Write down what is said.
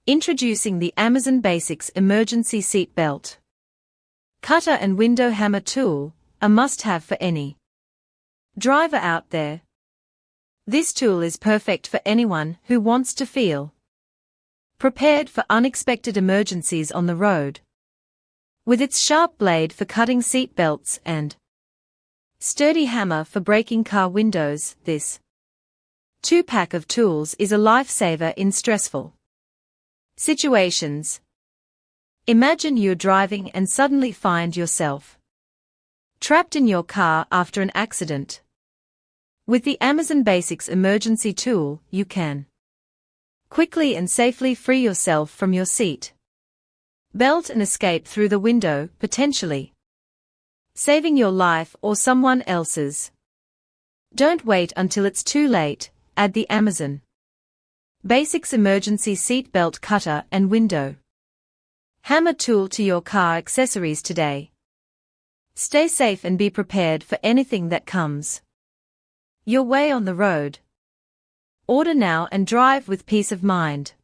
Introducing the Amazon Basics Emergency Seat Belt. Cutter and window hammer tool, a must-have for any driver out there. This tool is perfect for anyone who wants to feel prepared for unexpected emergencies on the road. With its sharp blade for cutting seat belts and sturdy hammer for breaking car windows, this two-pack of tools is a lifesaver in stressful situations. Imagine you're driving and suddenly find yourself trapped in your car after an accident. With the Amazon Basics emergency tool, you can quickly and safely free yourself from your seat belt and escape through the window, potentially saving your life or someone else's. Don't wait until it's too late. Add the Amazon Basics Emergency Seat Belt Cutter and Window Hammer tool to your car accessories today. Stay safe and be prepared for anything that comes your way on the road. Order now and drive with peace of mind.